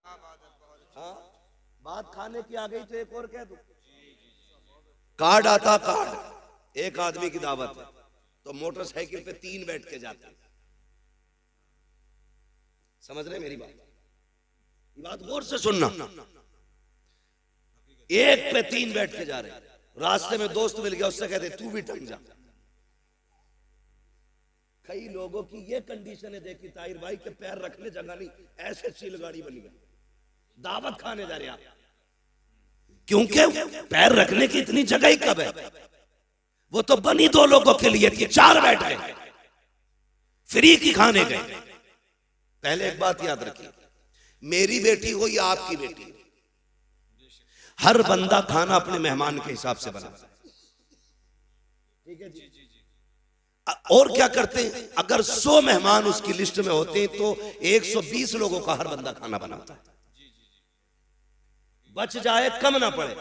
हाँ, बात खाने की आ गई तो एक और कह दूं। कार्ड आता, कार्ड एक आदमी की दावत है तो मोटरसाइकिल पे 3 बैठ के जाते हैं। समझ रहे मेरी बात? ये बात गौर से सुनना। एक पे 3 बैठ के जा रहे हैं, रास्ते में दोस्त मिल गया, उससे कहते तू भी टंग जा। कई लोगों की ये कंडीशन है, देखी ताहिर भाई के पैर रखने जगह नहीं, ऐसे चिलगाड़ी बन गई। दावत खाने जा रहे आप, क्योंकि पैर रखने की इतनी जगह ही कब है? वो तो बनी 2 लोगों के लिए थी, 4 बैठ गए, फ्री की खाने गए। पहले एक बात याद रखिए, मेरी बेटी हो या आपकी बेटी हो, हर बंदा खाना अपने मेहमान के हिसाब से बनाता है। ठीक है जी? और क्या करते हैं, अगर 100 मेहमान उसकी लिस्ट में होते हैं तो 120 लोगों का हर बंदा खाना बनाता है, बच जाए कम ना पड़े।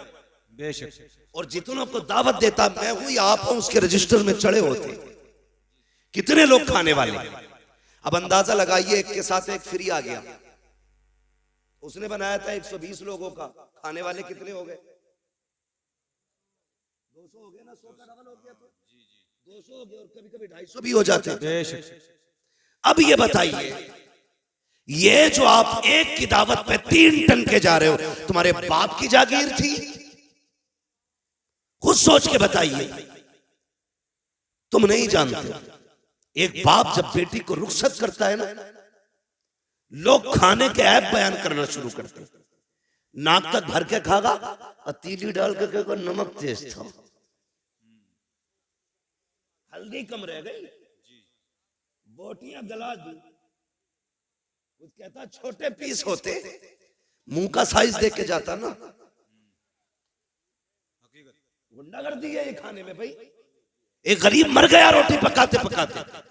बेशक। और जितनों को दावत देता मैं हूं या आप हूं, उसके रजिस्टर में चढ़े होते कितने लोग खाने वाले। अब अंदाजा लगाइए, एक के साथ एक फ्री आ गया, उसने बनाया था 120 लोगों का, खाने वाले कितने हो गए? 200 हो गए ना, 100 का डबल हो गया तो 200 हो गए, और कभी कभी 250 भी हो जाते हैं। अब ये बताइए, ये जो आप एक की दावत पे 3 टन के जा रहे हो, तुम्हारे बाप की जागीर थी? खुद सोच के बताइए, तुम नहीं जानते। एक बाप जब बेटी को रुखसत करता है ना, लोग खाने के ऐप बयान करना शुरू करते हैं। नाक तक भर के खागा और तीली डाल के कहेगा नमक तेज था, हल्दी कम रह गई, बोटियां गला दी। कुछ कहता छोटे पीस होते, मुंह का साइज देख के जाता ना। गुंडागर्दी है ये खाने में भाई। एक गरीब मर गया रोटी पकाते पकाते,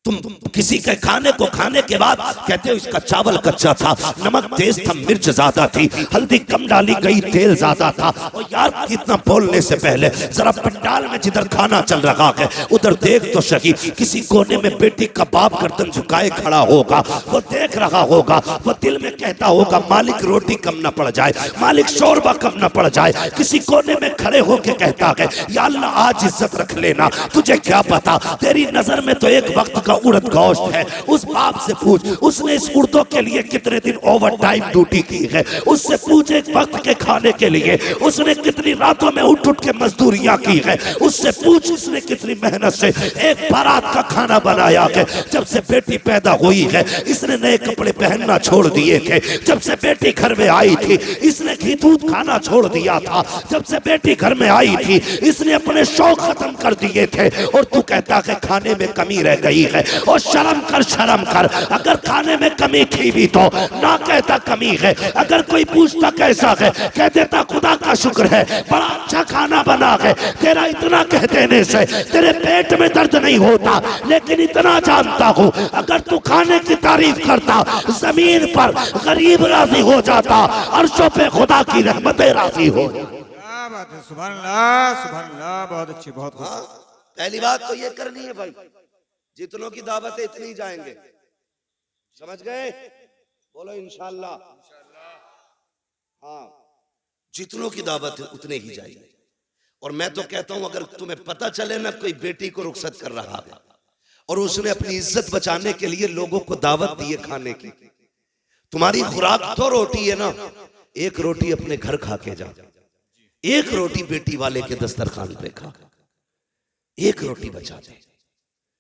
तुम किसी के खाने को खाने के बाद कहते हो इसका चावल कच्चा था, नमक तेज था, मिर्च ज्यादा थी, हल्दी कम डाली गई, तेल ज्यादा था। और यार इतना बोलने से पहले जरा पंडाल में जिधर खाना चल रहा है उधर देख तो सही। किसी कोने में बेटी का बाप गर्दन झुकाए खड़ा होगा, वो देख रहा होगा, वो दिल में कहता होगा मालिक रोटी कम ना पड़ जाए, मालिक शोरबा कम ना पड़ जाए। किसी कोने में खड़े होके कहता है या अल्लाह आज इज्जत रख लेना, तुझे क्या पता तेरी नजर में तो एक वक्त का उड़द गोश्त है। उस बाप से पूछ, उसने इस उर्दों के लिए कितने दिन ओवर टाइम ड्यूटी की है। उससे पूछ एक वक्त के खाने के लिए उसने कितनी रातों में उठ उठ के मजदूरियां की है। उससे पूछ उसने कितनी मेहनत से एक बारात का खाना बनाया है। जब से बेटी पैदा हुई है इसने नए कपड़े पहनना छोड़ दिए थे। जब से बेटी घर में आई थी इसने घी दूध खाना छोड़ दिया था। जब से बेटी घर में आई थी इसने अपने शौक खत्म कर दिए थे। और तू कहता है खाने में कमी रह गई है। और शर्म कर, शर्म कर, अगर खाने में कमी थी भी तो ना कहता कमी है। अगर कोई पूछता कैसा है कह देता खुदा का शुक्र है बड़ा अच्छा खाना बना है। तेरा इतना कह देने से तेरे पेट में दर्द नहीं होता, लेकिन इतना जानता हूं अगर तू खाने की तारीफ करता जमीन पर गरीब राजी हो जाता, अर्शों पे खुदा की रहमतें राजी हो। क्या बात है, सुभान अल्लाह, सुभान अल्लाह, बहुत अच्छी, बहुत। हाँ, पहली बात तो ये करनी है भाई, जितनों की दावत है इतनी जाएंगे, समझ गए? बोलो इंशाल्लाह। हाँ, जितनों की दावत है उतने ही जाएंगे। और मैं तो कहता हूं अगर तुम्हें पता चले ना कोई बेटी को रुखसत कर रहा है और उसने अपनी इज्जत बचाने के लिए लोगों को दावत दी है खाने की, तुम्हारी खुराक तो रोटी है ना, एक रोटी अपने घर खा के जा, एक रोटी बेटी वाले के दस्तरखान पे खा, एक रोटी बचा दे।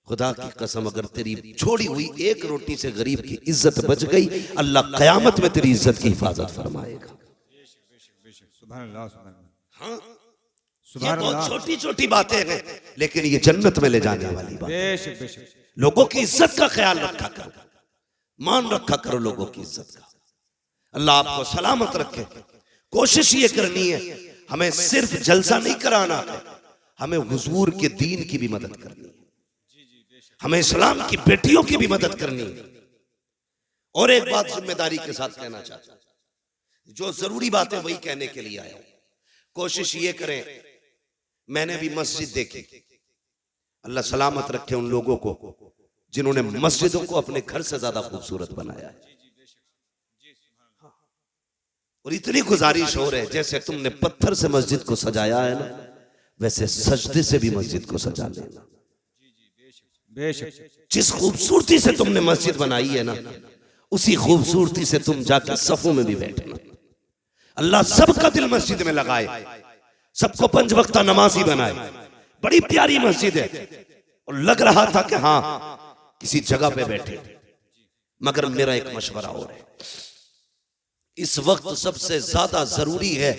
खुदा की कसम अगर तेरी छोड़ी हुई एक रोटी से गरीब की इज्जत बच गई, अल्लाह कयामत में तेरी इज्जत की हिफाजत फरमाएगा। हाँ, ये बहुत छोटी छोटी बातें हैं लेकिन ये जन्नत में ले जाने वाली बात। लोगों की इज्जत का ख्याल रखा करो, मान रखा करो लोगों की इज्जत का। अल्लाह आपको सलामत रखे। कोशिश ये करनी है हमें सिर्फ जलसा नहीं कराना है, हमें हुजूर के दीन की भी मदद करनी है, हमें इस्लाम की बेटियों की भी मदद करनी है। और एक बात जिम्मेदारी के साथ कहना चाहता हूं, जो जरूरी बातें वही कहने के लिए आया हूं। कोशिश ये करें, मैंने भी मस्जिद देखी, अल्लाह सलामत रखे उन लोगों को जिन्होंने मस्जिदों को अपने घर से ज्यादा खूबसूरत बनाया है। और इतनी गुजारिश हो रही, जैसे तुमने पत्थर से मस्जिद को सजाया है ना, वैसे सजदे से भी मस्जिद को सजा लेना। बेशक जिस खूबसूरती से तुमने मस्जिद बनाई है ना, उसी खूबसूरती से तुम जाकर सफों में भी बैठना। अल्लाह सबका दिल मस्जिद में लगाए, सबको 5 वक्ता नमाजी बनाए। बड़ी प्यारी मस्जिद है और लग रहा था कि हाँ किसी जगह पे बैठे। मगर मेरा एक मशवरा और है, इस वक्त सबसे ज्यादा जरूरी है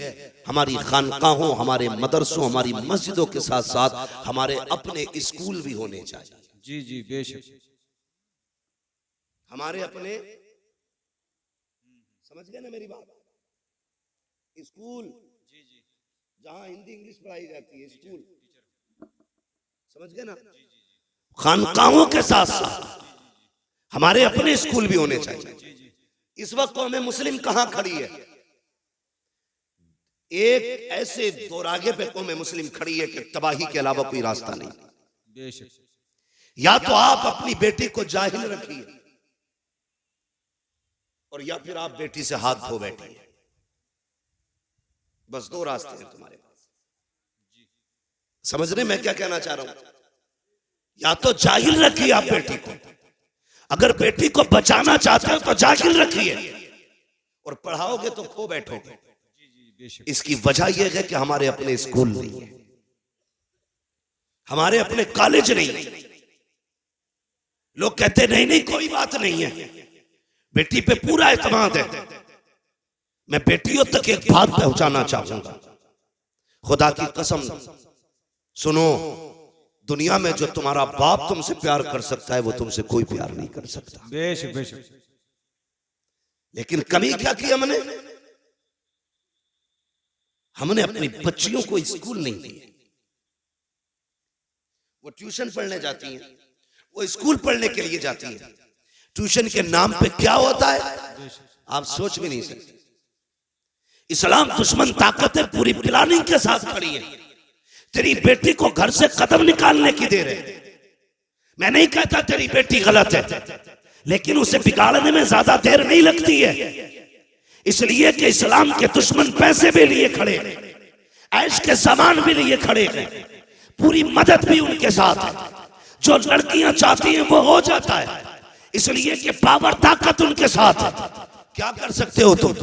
हमारी खानकाहों, हमारे मदरसों, हमारी मस्जिदों के साथ साथ हमारे अपने स्कूल भी होने चाहिए। जी जी बेशक। हमारे अपने, समझ गए ना मेरी बात, स्कूल जहां हिंदी इंग्लिश पढ़ाई जाती है, स्कूल, समझ गए ना। खानकाहों के साथ साथ हमारे अपने स्कूल भी होने चाहिए। इस वक्त हमें मुस्लिम कहां खड़ी है, एक ऐसे दोरागे पे कौम मुस्लिम खड़ी है कि तबाही के अलावा कोई रास्ता नहीं। बेशक। या तो आप अपनी बेटी को जाहिल रखिए और या फिर आप बेटी से हाथ धो बैठिए। बस 2 रास्ते हैं तुम्हारे पास। समझ रहे मैं क्या कहना चाह रहा हूं? या तो जाहिल रखिए आप बेटी को, अगर बेटी को बचाना चाहते हो तो जाहिल रखिए, और पढ़ाओगे तो खो बैठोगे। इसकी वजह यह है कि हमारे अपने स्कूल नहीं है, हमारे अपने कॉलेज नहीं है। लोग कहते नहीं नहीं कोई बात नहीं है, बेटी पे पूरा एतमाद है। मैं बेटियों तक एक बात पहुंचाना चाहूंगा, खुदा की कसम सुनो, दुनिया में जो तुम्हारा बाप तुमसे प्यार कर सकता है वो तुमसे कोई प्यार नहीं कर सकता। बेशक बेशक। लेकिन कमी क्या की हमने? हमने अपनी बच्चियों को स्कूल नहीं दिए। वो ट्यूशन पढ़ने जाती हैं, वो स्कूल पढ़ने के लिए जाती है। ट्यूशन के नाम पे क्या होता है आप सोच भी नहीं सकते। इस्लाम दुश्मन ताकत है, पूरी प्लानिंग के साथ खड़ी है। तेरी बेटी को घर से कदम निकालने की देर है। मैं नहीं कहता तेरी बेटी गलत है, लेकिन उसे बिगाड़ने में ज्यादा देर नहीं लगती है। इसलिए कि इस्लाम के दुश्मन पैसे भी लिए खड़े हैं, ऐश के सामान भी लिए खड़े हैं, पूरी मदद भी उनके साथ है। जो लड़कियां चाहती हैं वो हो जाता है, इसलिए कि पावर ताकत उनके साथ है। क्या कर सकते हो तुम?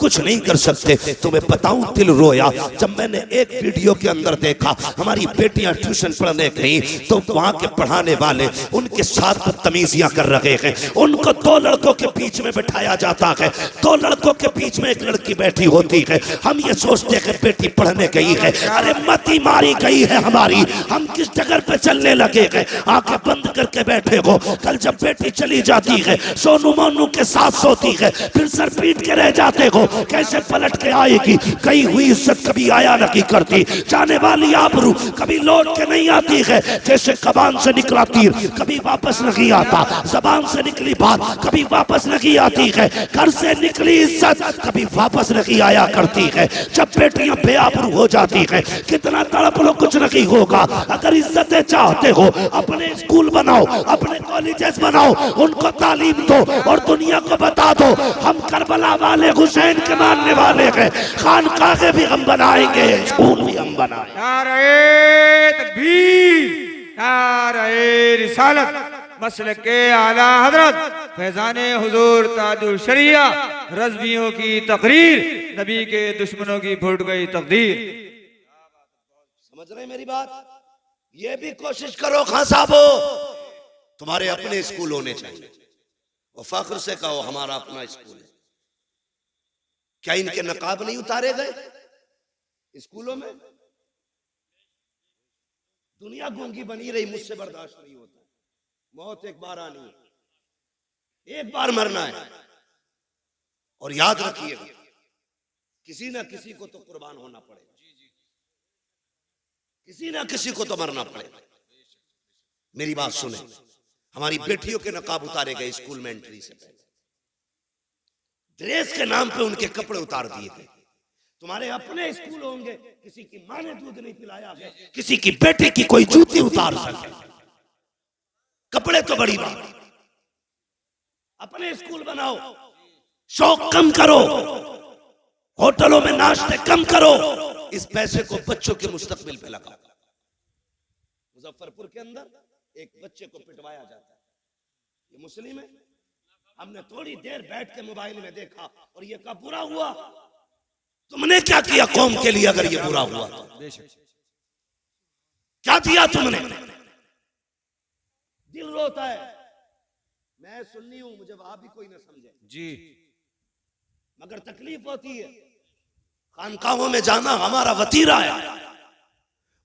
कुछ नहीं कर सकते। तुम्हें बताऊं दिल रोया जब मैंने एक वीडियो के अंदर देखा, हमारी बेटियां ट्यूशन पढ़ने गई तो वहां के पढ़ाने वाले उनके साथ बदतमीजियां कर रहे हैं। उनको 2 लड़कों के बीच में बिठाया जाता है, 2 लड़कों के बीच में एक लड़की बैठी होती है। हम ये सोचते हैं बेटी पढ़ने गई है, अरे मती मारी गई है हमारी, हम किस जगह पे चलने लगे हैं? आंखें बंद करके बैठे हो। कल जब बेटी चली जाती है, सोनू मोनू के साथ सोती है, फिर सर पीट के रह जाते हो। कैसे पलट के आएगी? गई हुई इज्जत कभी आया नहीं करती, जाने वाली आबरू कभी लौट के नहीं आती है। जैसे कबान से निकला तीर कभी वापस नहीं आता, जबान से निकली बात कभी वापस नहीं आती है, घर से निकली इज्जत कभी वापस नहीं आया करती है। जब बेटियां बेआबरू हो जाती है, कितना तड़प लो कुछ नहीं होगा। अगर इज्जतें चाहते हो, अपने स्कूल बनाओ, अपने कॉलेजेस बनाओ, उनको तालीम दो और दुनिया को बता दो हम करबला वाले हुसैन के मानने वाले हैं। खानकाहे भी हम बनाएंगे, स्कूल भी हम बनाएंगे। नारे तकबीर, नारे रिसालत, मसलक के आला हजरत फैजाने हुजूर ताजुल शरिया, रज़वियों की तकरीर, नबी के दुश्मनों की फूट गई तकदीर। समझ रहे मेरी बात? ये भी कोशिश करो खान साहबो, तुम्हारे अपने स्कूल होने चाहिए। और फख्र से कहो हमारा अपना स्कूल है। क्या इनके नकाब नहीं उतारे गए स्कूलों में? दुनिया गूंगी बनी रही, मुझसे बर्दाश्त नहीं होता। मौत एक बार आनी है, एक बार मरना है। और याद रखिएगा किसी ना किसी को तो कुर्बान होना पड़ेगा, किसी ना किसी को तो मरना पड़ेगा। मेरी बात सुने, हमारी बेटियों के नकाब उतारे गए स्कूल में एंट्री से पहले। ड्रेस के नाम पे उनके कपड़े उतार दिए गए। तुम्हारे अपने स्कूल होंगे, किसी की मां ने दूध नहीं पिलाया है, किसी की बेटी की कोई जूती उतार सके, कपड़े तो बड़ी बात। अपने स्कूल बनाओ, शौक कम करो। होटलों में नाश्ते कम करो, इस पैसे को बच्चों के मुस्तकबिल पे लगाओ। मुजफ्फरपुर के अंदर एक बच्चे को पिटवाया जाता है, ये मुस्लिम है। हमने थोड़ी देर बैठ के मोबाइल में देखा और ये कहा बुरा हुआ। तुमने क्या किया कौम के लिए? अगर ये बुरा हुआ तो क्या दिया तुमने? दिल रोता है। मैं सुन्नी हूं, मुझे वहां भी कोई ना समझे जी, मगर तकलीफ होती है। खानकाहों में जाना हमारा वतीरा है,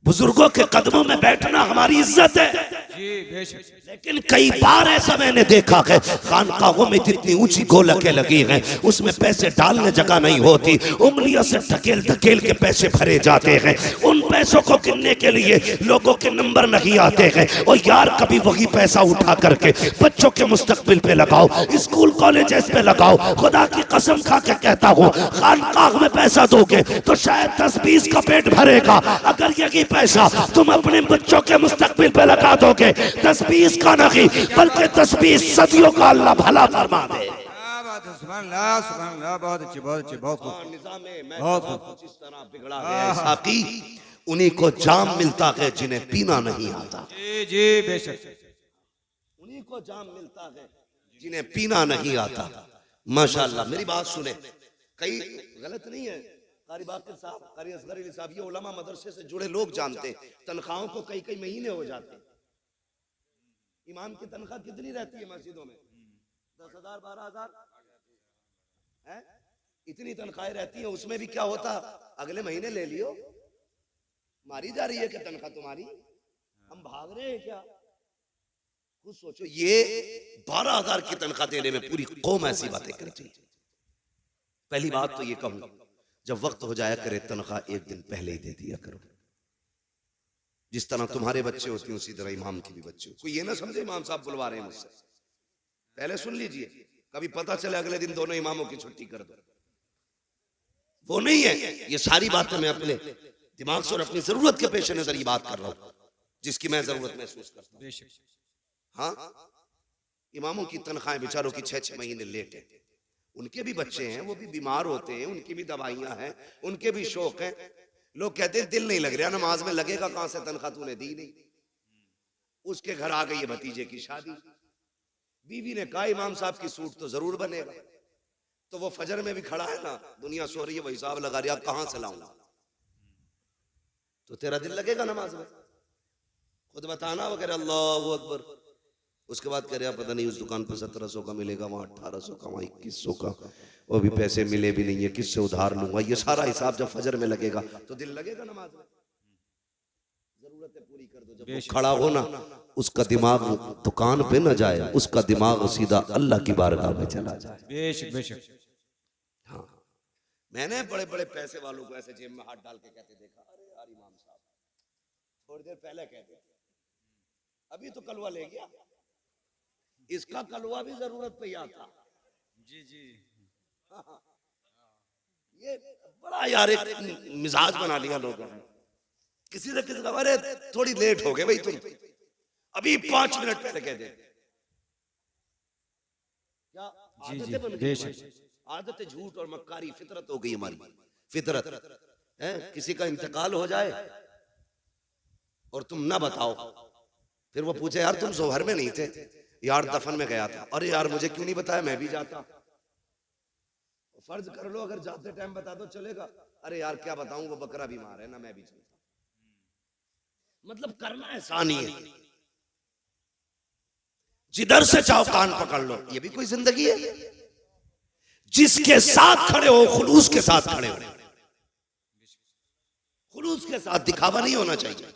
बुजुर्गों के कदमों में बैठना हमारी इज्जत है। जी बेशक। लेकिन कई बार ऐसा मैंने देखा है, खानकाहों में जितनी ऊंची गोलकें लगी हैं उसमें पैसे डालने जगह नहीं होती, उंगलियों से धकेल धकेल के पैसे भरे जाते हैं। उन पैसों को गिनने के लिए लोगों के नंबर नहीं आते हैं। और यार कभी वही पैसा उठा करके बच्चों के मुस्तकबिल पे लगाओ, स्कूल कॉलेजेस पे लगाओ। खुदा की कसम खा के कहता हूँ, खानकाह में पैसा दोगे तो शायद 10-20 का पेट भरेगा। अगर यही पैसा तुम अपने बच्चों के मुस्तकबिल पे लगा दोगे, 10-20 का नहीं बल्कि 10-20 सदियों का अल्लाह भला फरमा दे। क्या बात है, सुभान अल्लाह, सुभान अल्लाह। बहुत अच्छी, बहुत अच्छी, बहुत खूब। बहुत खूब। इस तरह बिगड़ा गया साकी, उन्हीं को जाम मिलता है जिन्हें पीना नहीं आता। जी जी बेशक। उन्हीं को जाम मिलता है जिन्हें पीना नहीं आता। माशाअल्लाह। मेरी बात सुने, कई गलत नहीं है, कारी बाकर साहब, कारी असगर अली साहब, ये उलमा मदरसे से जुड़े लोग जानते हैं, तनख्वाहों को कई कई महीने हो जाते हैं। इमाम की तनख्वाह कितनी रहती है मस्जिदों में? 10,000 12,000 है, इतनी तनख्वाहें रहती हैं। उसमें भी क्या होता, अगले महीने ले लियो, मारी जा रही है कि तनख्वाह तुम्हारी, हम भाग रहे हैं क्या? खुद सोचो, ये 12,000 की तनख्वाह देने में पूरी कौम ऐसी बातें करती है। पहली बात तो ये कहूं, जब वक्त हो जाया करे तनख्वाह एक दिन पहले ही दे दिया करो। जिस तरह तुम्हारे बच्चे होते हैं उसी तरह इमाम के भी बच्चे। कोई ये ना समझे इमाम साहब बुलवा रहे हैं मुझसे, पहले सुन लीजिए, कभी पता चले अगले दिन दोनों इमामों की छुट्टी कर दो। वो नहीं है। ये सारी बातें मैं अपने दिमाग से और अपनी जरूरत के पेश नजर ये बात कर रहा हूं, जिसकी मैं जरूरत महसूस करता हूं। हाँ, इमामों की तनख्वाहें बेचारों की 6-6 महीने लेट है। उनके भी बच्चे हैं, वो भी बीमार होते हैं, उनकी भी दवाइयां हैं, उनके भी शौक हैं। लोग कहते हैं दिल नहीं लग रहा नमाज में, लगेगा कहां से, तनख्वाह तूने दी नहीं। उसके घर आ गई है भतीजे की शादी, बीवी ने कहा इमाम साहब की सूट तो जरूर बनेगा। तो वो फजर में भी खड़ा है ना, दुनिया सो रही है, वो हिसाब लगा रहा कहां से लाऊंगा। तो तेरा दिल लगेगा नमाज में? खुद बताना वगैरह, अल्लाह अकबर। उसके बाद कह रहा पता नहीं उस दुकान पर 1700 का मिलेगा, वहां 1800 का, वहां 2100 का, वो भी पैसे मिले भी नहीं है, किससे उधार लूंगा। ये सारा हिसाब जब फजर में लगेगा तो दिल लगेगा नमाज में? जरूरतें पूरी कर दो। जब वो खड़ा हो ना, उसका दिमाग दुकान पे न जाए, उसका दिमाग सीधा अल्लाह की बारगाह में चला जाए। बेशक बेशक। हाँ, मैंने बड़े बड़े पैसे वालों को ऐसे जेब में हाथ डाल के कहते देखा, अरे यार इमाम साहब थोड़ी देर पहले कहते, अभी तो कलवा ले गया, इसका कलवा भी जरूरत पे आता। जी जी। ये बड़ा यार एक मिजाज बना लिया लोगों ने। किसी ने किसी का, अरे थोड़ी लेट हो गए भाई तुम, अभी 5 मिनट पहले कह दे। क्या आदतें बन गई? आदतें झूठ और मक्कारी फितरत हो गई हमारी। फितरत है, किसी का इंतकाल हो जाए और तुम ना बताओ, फिर वो पूछे यार तुम जोहर में नहीं थे, यार दफन में गया था। अरे यार मुझे क्यों नहीं बताया, मैं भी जाता। फर्ज कर लो अगर जाते टाइम बता दो चलेगा, अरे यार क्या बताऊं वो बकरा बीमार है ना, मैं भी चलता। मतलब करना आसान ही है, जिधर से चाहो कान पकड़ लो। ये भी कोई जिंदगी है? जिसके साथ खड़े हो खुलूस के साथ खड़े हो, खुलूस के साथ। दिखावा नहीं होना चाहिए,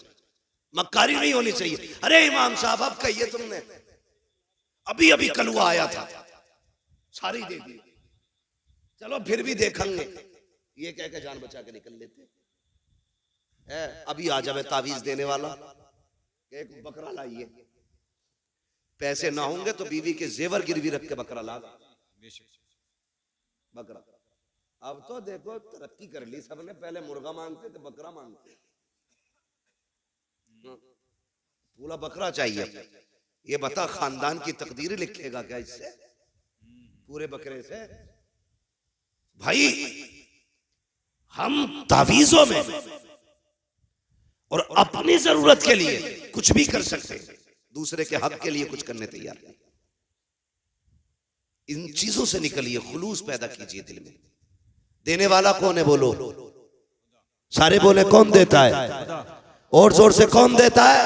मक्कारी नहीं होनी चाहिए। अरे इमाम साहब अब कहिए तुमने, अभी अभी कलुआ आया था, सारी दे दी, चलो फिर भी देखेंगे, ये कह के जान बचा के निकल लेते। अभी आ जावे तावीज देने वाला, एक बकरा लाइए, पैसे ना होंगे तो बीवी के जेवर गिरवी रख के बकरा ला। बकरा अब तो देखो तरक्की कर ली सबने, पहले मुर्गा मांगते थे, बकरा मांगते। पूरा बकरा चाहिए। ये बता खानदान की तकदीर लिखेगा क्या इससे, पूरे बकरे से? भाई हम तावीजों में और अपनी जरूरत के लिए कुछ भी कर सकते हैं, दूसरे के हक के लिए कुछ करने तैयार नहीं। इन चीजों से निकलिए, खुलूस पैदा कीजिए दिल में। देने वाला कौन है बोलो? सारे बोले कौन देता है? और जोर से कौन देता है?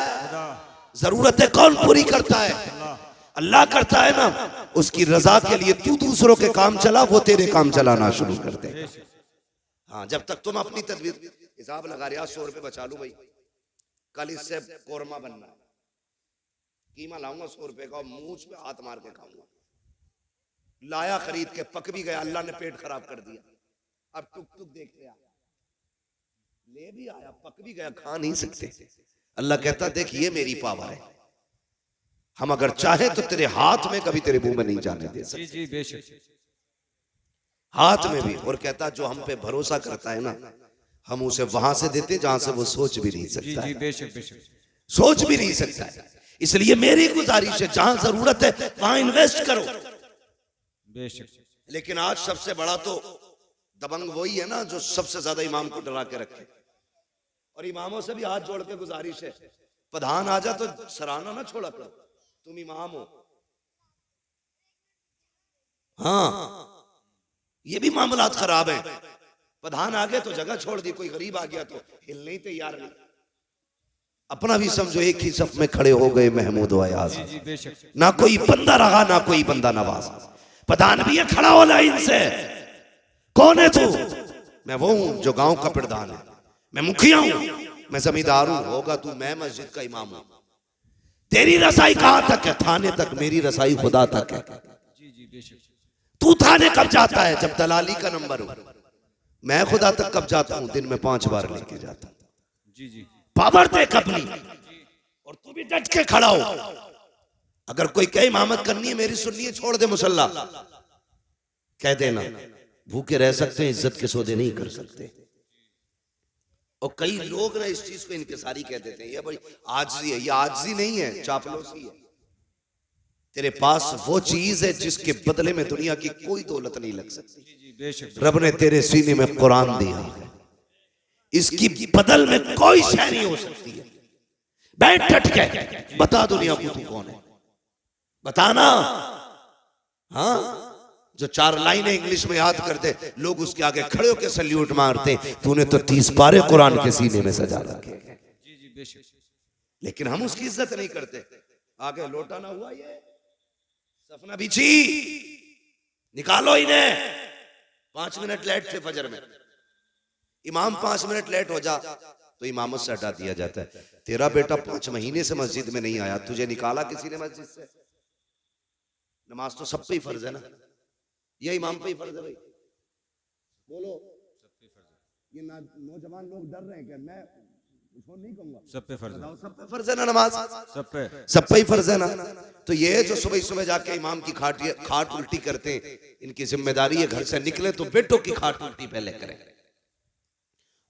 जरूरतें कौन पूरी करता है? अल्लाह करता है ना। उसकी रजा के लिए तू दूसरों के काम चला, वो तेरे काम चलाना शुरू कर दे। हाँ, जब तक तुम अपनी तदबीर हिसाब लगा रहे, 100 रुपए बचा लू भाई, कल इससे कोरमा बनना है, कीमा लाऊंगा 100 रुपए का, मुंह पे हाथ मार के खाऊंगा। लाया खरीद के, पक भी गया, अल्लाह ने पेट खराब कर दिया। अब टुक टुक देखते आ, ले भी आया, पक भी गया, खा नहीं सकते। अल्लाह कहता देख ये मेरी पावर है, हम अगर चाहे तो तेरे हाथ में कभी तेरे मुंह में नहीं जाने दे सकते। जी बेशक, हाथ में भी। और कहता जो हम पे भरोसा करता है ना, हम उसे वहां से देते जहां से वो सोच भी नहीं सकता है। बेशक बेशक, सोच भी नहीं सकता है। इसलिए मेरी गुजारिश है, जहां जरूरत है वहां इन्वेस्ट करो। बेशक। लेकिन आज सबसे बड़ा तो दबंग वही है ना जो सबसे ज्यादा इमाम को डरा के रखे। और इमामों से भी हाथ जोड़ के गुजारिश है, प्रधान आ जा तो सराहना ना छोड़ा करो, तुम इमाम हो। हाँ, ये भी मामलात खराब है। प्रधान आ गए तो जगह छोड़ दी, कोई गरीब आ गया तो हिलने ही तैयार नहीं। अपना भी समझो एक ही सफ में खड़े हो गए महमूद व अयाज। ना कोई बंदा रहा ना कोई बंदा नवाज। प्रधान भी है, खड़ा हो लाइन से। कौन है तू? मैं वो हूं जो गांव का प्रधान है, मैं मुखिया हूं, मैं जमींदार हूं। होगा तू, मैं मस्जिद का इमाम हूं। तेरी रसाई कहां तक है? थाने तक। मेरी रसाई खुदा तक है। तू थाने कब जाता है? जब दलाली का नंबर हो। मैं खुदा तक कब जाता हूं? दिन में 5 बार लेके जाता हूं। जी जी, पावर देख अपनी, और तू भी डट के खड़ा हो। अगर कोई कहे इमामत करनी है मेरी सुननी है, छोड़ दे मुसल्ला, कह देना। भूखे रह सकते हैं, इज्जत के सौदे नहीं कर सकते। और कई लोग ना इस चीज को इनकिसारी कह देते हैं, ये बड़ी आजिज़ी है। ये आजिज़ी नहीं है, चापलूसी है। तेरे पास वो चीज है जिसके बदले में दुनिया की कोई दौलत नहीं लग सकती। रब ने तेरे सीने में कुरान दिया है, इसकी बदल में कोई शय नहीं हो सकती है। बैठ डट के बता दुनिया को तू कौन है, बताना। हाँ, जो 4 लाइनें इंग्लिश में याद करते लोग उसके आगे खड़े होकर सल्यूट मारते। तूने तो 30 पारे कुरान के सीने में सजा रखे। लेकिन हम उसकी इज्जत नहीं करते। आगे लोटा ना हुआ, ये सफना बिछी, निकालो इन्हें। 5 मिनट लेट थे फजर में, इमाम 5 मिनट लेट हो जा तो इमामत से हटा दिया जाता है। तेरा बेटा 5 महीने से मस्जिद में नहीं आया, तुझे निकाला किसी ने मस्जिद से? नमाज तो सब पे ही फर्ज है ना, ये इमाम पे ही फर्ज है भाई। बोलो, ये नौजवान लोग डर रहे हैं क्या? मैं उसको नहीं कहूंगा, सब पे फर्ज है। सब पे फर्ज है ना नमाज, सब पे ही फर्ज है ना। तो ये जो सुबह सुबह जाके इमाम की खाट उल्टी करते हैं, इनकी जिम्मेदारी है घर से निकले तो बेटों की खाट उल्टी पहले करें,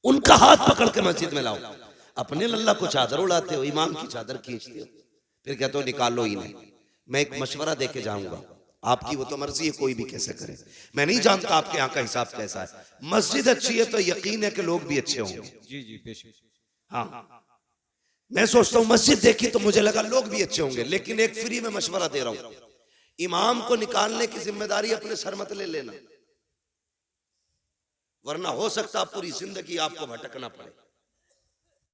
उनका हाथ पकड़ के मस्जिद में लाओ। अपने लल्ला को चादर उड़ाते हो, इमाम की चादर खींचते हो, फिर कहते हो निकालो ही नहीं। मैं एक मशवरा दे के जाऊंगा, आपकी वो तो मर्जी है, कोई भी कैसे करे। मैं नहीं जानता आपके यहाँ का हिसाब कैसा है। मस्जिद अच्छी है तो यकीन है कि लोग भी अच्छे होंगे। जी जी बेशक। हाँ, मैं सोचता हूँ मस्जिद देखी तो मुझे लगा लोग भी अच्छे होंगे। लेकिन एक फ्री में मशवरा दे रहा हूँ, इमाम को निकालने की जिम्मेदारी अपने सर मत ले लेना, वरना हो सकता पूरी जिंदगी आपको भटकना पड़े।